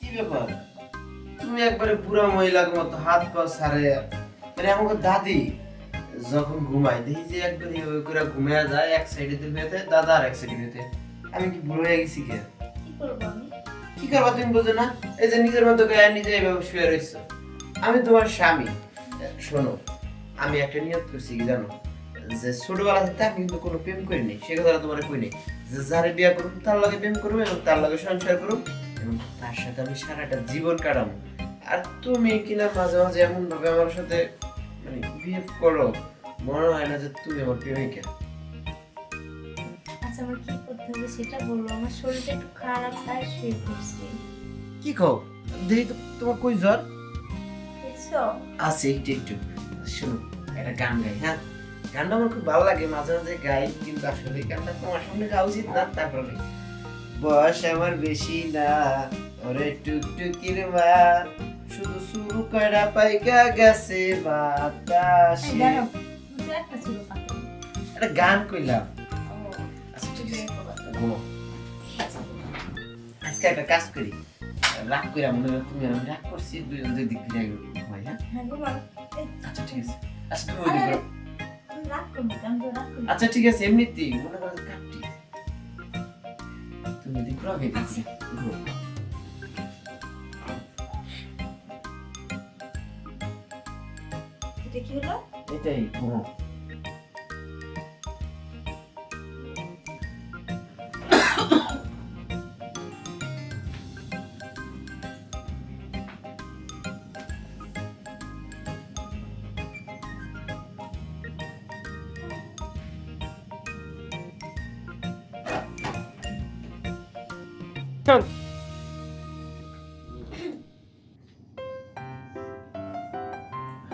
কি ব্যাপার? তুমি একবারে বুড়া মহিলার মতো হাত পা ছাড়ে, মানে আমাকে দাদি যখন ঘুমাই দেখি যে একবারে এভাবে করে ঘুমিয়ে যায়, এক সাইডে শুয়েতে দাদা আর এক সাইডে শুয়েতে। আমি কি বুড়ো হয়ে গেছি কে? কি করবো আমি? কি করবা তুমি বোঝো না? এই যে নিজের মতো করে নিজে এভাবে শুয়ে রয়েছো। আমি তোমার স্বামী। শোনো, আমি একটা নিয়ত করছি কি জানো, যে ছোটবেলা থেকে আমি কিন্তু কোনো প্রেম করিনি, সে কথা তোমার কইনি। যে যারে বিয়ে করুম তার লগে প্রেম করবো এবং তার লগে সংসার করুম এবং তার সাথে আমি সারাটা জীবন কাটাবো। আর তুমি কিনা মাঝে মাঝে এমন ভাবে আমার সাথে মানে বিহেভ করো, মনে হয় না যে তুমি আমার প্রেমিকা। আচ্ছা, আমার কি করতে হবে সেটা বলবো। আমার শরীরটা একটু খারাপ, তাই শুয়ে পড়ছি। কি কও? দেখি তো তোমার কই জ্বর দেখছো? আছে একটু একটু। শোনো, একটা গান গাই, হ্যাঁ? গানটা আমার খুব ভালো লাগে, মাঝে মাঝে গাই, কিন্তু আসলে এই গানটা তোমার সামনে গাওয়া উচিত না। তারপরে বয়স আমার বেশি না, ওরে টুকটুকির মা, শুধু শুরু করা পাইকা গেছে এই বাতাসে। দাঁড়াও, দুটো একটা ছিল পাতে। একটা গান কইলাম। ও, আচ্ছা ঠিক বের আছে, করবা তো। ঘুমো। আজকে একটা কাজ করি, রাগ কইরা মনে হয় তুমি আর আমি রাগ করছি, দুজন দুই দিক ফিরে ঘুমাই, হ্যাঁ? হ্যাঁ গো মা। এই, আচ্ছা ঠিক আছে। আচ্ছা তুমি আরে, ওদিকে আরে, ঘুরো। তুমি রাগ করো না, আমি তো রাগ করি না। আচ্ছা ঠিক আছে, এমনিতেই মনে করো কাটটি, তুমি ওদিকে ঘুরো, আমি এদিকে আচ্ছা। ঘুরো। এটা কি হলো? এটাই ঘুমো।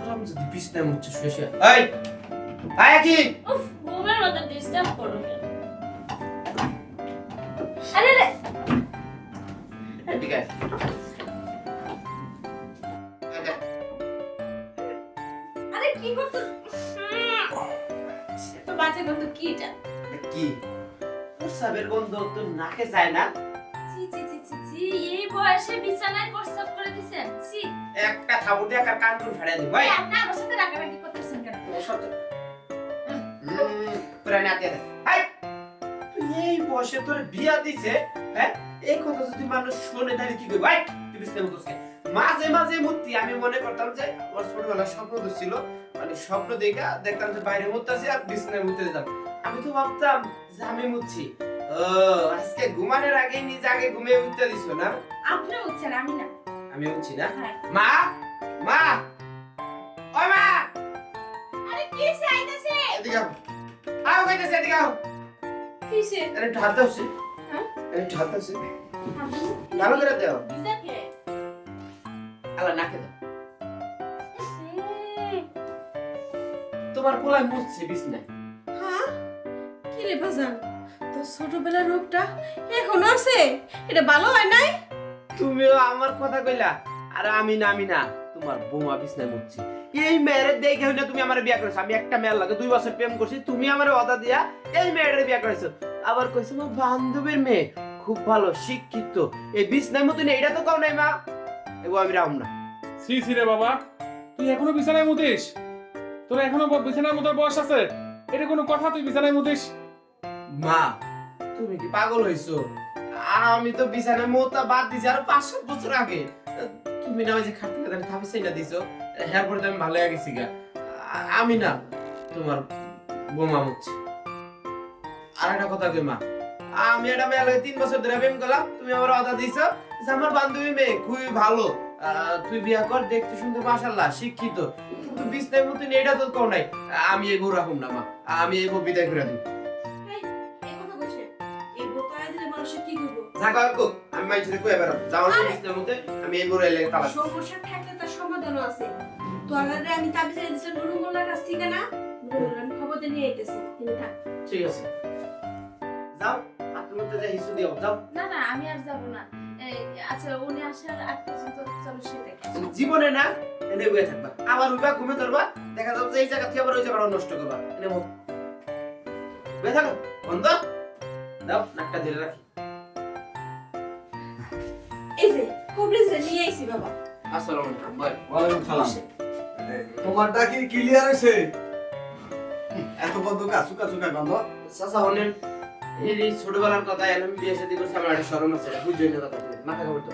আরাম যদি বিছনায় মুচ্ছে শুয়ে শুয়ে। এই, আয় কি? উফ, ঘুমের মধ্যে ডিস্টার্ব করো কেন? আরে আরে, এদিকে আয়। আয়, আরে কি করছো? এত বাজে গন্ধ, কি এটা? আয়। কি? প্রস্রাবের গন্ধ তো নাকে যায় না? ছি ছি ছি ছি ছি, এই বয়সে বিছানায় প্রস্রাব করে দিছেন? ছি। একটা থাবু দিয়ে একটা কান দুল ফাড়াই দিব। এই, আপনি আমার সাথে রাগারাগি করতেছেন কেন? পুরানি আতিয়া দে। হাই! তুই এই বয়সে তোর বিয়া দিছে, হ্যাঁ? এই কথা যদি মানুষ শুনে তাহলে কি করবে? হাই! তুই বিছনায় মুতোসকে। মাঝে মাঝে মুতি, আমি মনে করতাম যে আমার ছোটবেলায় স্বপ্ন ছিল, মানে স্বপ্ন দেখা দেখতাম যে বাইরে মুততাছি আর বিছনায় মুতে দিতাম। আমি তো ভাবতাম যে আমি মুতছি। ও, আজকে ঘুমানোর আগে নিজে আগে ঘুমিয়ে উঠতে দিছো না? আপনি উঠছেন, আমি না। আমি উঠছি না? হ্যাঁ। মা, মা, ও মা, আরে কি চাইতেছে? এদিকে আও। আও কইতেছে, এদিকে আও। কিসে? আরে একটু হাত দাও সে। হ্যাঁ? একটু হাত দাও সে। ভালো করে দাও। বিজাকে? আলা নাকে দাও। তোমার পোলায় মুছছে বিছনায়। হ্যাঁ, কি রে বাজান, তোর ছোটবেলার রোগটা এখনো আছে? এটা ভালো হয় নাই? তুমিও আমার কথা কইলা, আর আমি না তোমার বোমা বিছনায় মুছছে। এই মেয়েরে দেখে হইনা তুমি আমার বিয়া করেছো। আমি একটা মেয়ের লাগে 2 বছর প্রেম করছি, তুমি আমার ওদা দিয়া এই মেয়েরে বিয়া করেছো। আবার কইছো আমার বান্ধবীর মেয়ে খুব ভালো শিক্ষিত, এই বিছনায় মতন এইটা তো কও নাই মা। এগো আমি রাম না। সি সি রে বাবা, তুই এখনো বিছানায় মুতিস? তোর এখনো বিছানায় মুতার বয়স আছে? এটা কোনো কথা? তুই বিছানায় মুতিস? মা, তুমি কি পাগল হইছো? আমি তো বিছানায় মোতা বাদ দিছি আর 5-7 বছর আগে। তুমি না ওই যে খাটতে খাটতে থাপিছাই না দিছো, হ্যাঁ পরে তো আমি ভালো হয়ে গেছি গা। আমি না তোমার বোমা মুচ্ছি। আর একটা কথা কই মা, আমি একটা মেয়ে লগে 3 বছর ধরে প্রেম করলাম, তুমি আমার কথা দিছো যে আমার বান্ধবী মেয়ে খুবই ভালো, তুই বিয়া কর, দেখতে শুনতে মাশাআল্লাহ শিক্ষিত, কিন্তু বিছনায় মতন এটা তো কও নাই। আমি এই বউ রাখুম না মা, আমি এই বউ বিদায় করে দিই। এই, এই কথা কইছে, এই বোতায় দিলে মানুষে কি করব? ঢাকা কো আমি মাইছিলে কই বেরাম যাওয়ার বিছনার মধ্যে আমি এই বউ এলে তালা। সমস্যা থাকলে তার সমাধানও আছে। তো আগারে আমি তাবিজ এনে দিছি নুরুমুল্লার কাছ থেকে না, নুরুমুল্লাহ আমি খবর দিয়ে নিয়ে আইতেছি, তুমি থাক। ঠিক আছে, যাও হাতের মধ্যে যা হিসু দিও, যাও। না না, আমি আর যাব না। এই, আচ্ছা, উনি আসার আগ পর্যন্ত চলো সেটাই। তুমি জীবনে না এনে বইয়া থাকবা, আবার উইবা ঘুমে ধরবা, দেখা যাবে যে এই জায়গা থেকে আবার ওই জায়গাটা নষ্ট করবা। এনে বউ বইয়া থাকো, বন্ধ দাও, নাকটা ধরে রাখি। এই যে কোন কমপ্লিট নিয়ে আইছি বাবা। আসসালামু আলাইকুম ভাই। ওয়ালাইকুম সালাম। তোমারটা কি ক্লিয়ার হয়েছে? এত বদ্ধ কাছুকা চুকা গন্ধ। চাচা হলেন এই ছোটবেলার কথা আমি বিয়ে শাদী করছি আমার একটা শরম আছে বুঝছই না কথা মাথা খবর তো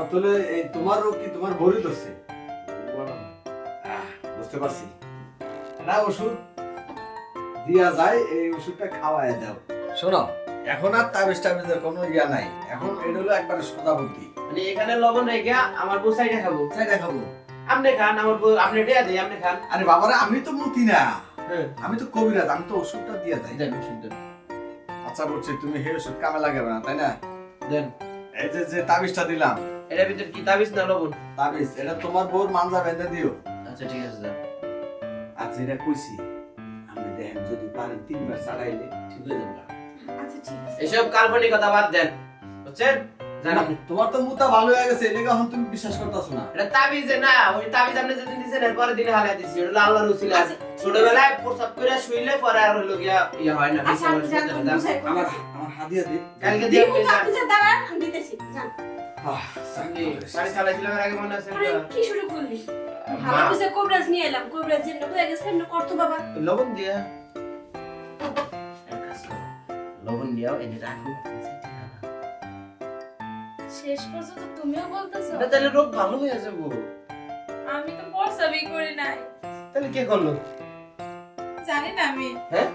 আসলে এই তোমারও কি তোমার ভরি ধরছে? বলো বুঝতে পারছি। না ওষুধ দিয়া যায়, এই ওষুধটা খাওয়ায় দাও। শোনো, এখন আর তাবিজ টাবিজের কোনো ইয়া নাই। এখন এটা হলো একবারে সোজা বুদ্ধি। মানে এখানে লবণ রেখে আমার বউ সাইডে খাবো চাই দেখাবো। আপনি খান আমার বউ আপনি দেয়া দিই আপনি খান আরে বাবারা, আমি তো মতি না, হ্যাঁ আমি তো কবিরাজ, আমি তো ওষুধটা দিয়া যাই। দেন ওষুধ দেন আচ্ছা বলছি, তুমি হে ওষুধ কামে লাগাবে না, তাই না? দেন এই যে তাবিজটা দিলাম, এটার ভিতর কি তাবিজ না লবণ তাবিজ এটা তোমার বউর মানজা বেঁধে দিও। আচ্ছা ঠিক আছে দেন আচ্ছা এটা কইছি, আপনি দেখেন যদি পারেন 3 বার ছাড়াইলে ঠিক হয়ে যাবে। আচ্ছা ঠিক আছে। এসব কাল্পনিক কথা বাদ দেন বুঝছেন জান আপনি তোমার তো মুতা ভালো হয়ে গেছে, এটাকে এখন তুমি বিশ্বাস করতেছো না। এটা তাবিজে না ওই তাবিজ আপনি যেদিন দিয়েছেন এরপরে দিনে হালাই দিছি ওটা আল্লাহর রসিলা ছোটবেলায় প্রসাব করে শুইলে পরে আর হইলো গিয়া ইয়া হয় না আচ্ছা আপনি যান, বুঝাই আমার করতেছি। আমার হাদিয়া দি। কালকে দিয়ে দিমু তো, আপনি যা দাঁড়ান, আমি দিতেছি, যান। আপনি গাড়ি চালাইছিলাম এর আগে মনে আছে আরে, কি শুরু করলি? ভালো বুঝে কবিরাজ নিয়ে এলাম, কবিরাজ যেমন হয়ে গেছে এমনি করতো বাবা। লবণ দিয়া লবণ দিয়াও এনে রাখুন শেষ পর্যন্ত তুমিও বলতেছো না তাহলে রোগ ভালো হয়ে যাবো আমি তো প্রসাবই করি নাই তাহলে কে করলো জানি না আমি হ্যাঁ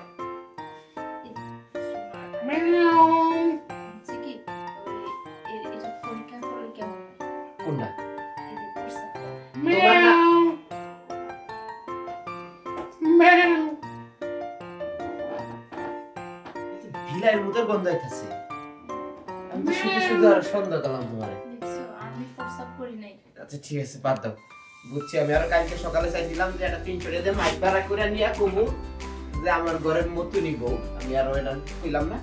হচ্ছে কি এটা পরীক্ষা করলে কেমন হয়? কোনটা এই যে প্রসাবটা। তোমার না ভিলাইয়ের মুতের গন্ধ আইতাছে আমি তো শুধু শুধু আর সন্ধ্যা করলাম তোমারে দেখছো, আমি প্রসাব করি নাই আচ্ছা ঠিক আছে বাদ দাও বুঝছি আমি আরো কালকে সকালে চাই দিলাম যে একটা 300 টাকা দিয়ে মাইক ভাড়া করে নিয়ে কমু যে আমার ঘরের মতো নিব আমি আর ওইটা কইলাম না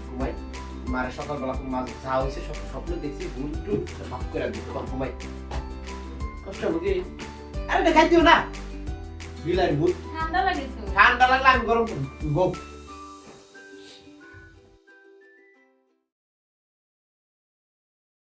ঘুমাই মারে সকালবেলা খুব মাছ যা হয়েছে সব স্বপ্ন দেখছি ভুল টুল মাফ করে দিই তোমার ঘুমাই কষ্ট বুঝি আরে দেখাই দিও না বিলার ভূত ঠান্ডা লাগে তো ঠান্ডা লাগলে আমি গরম গো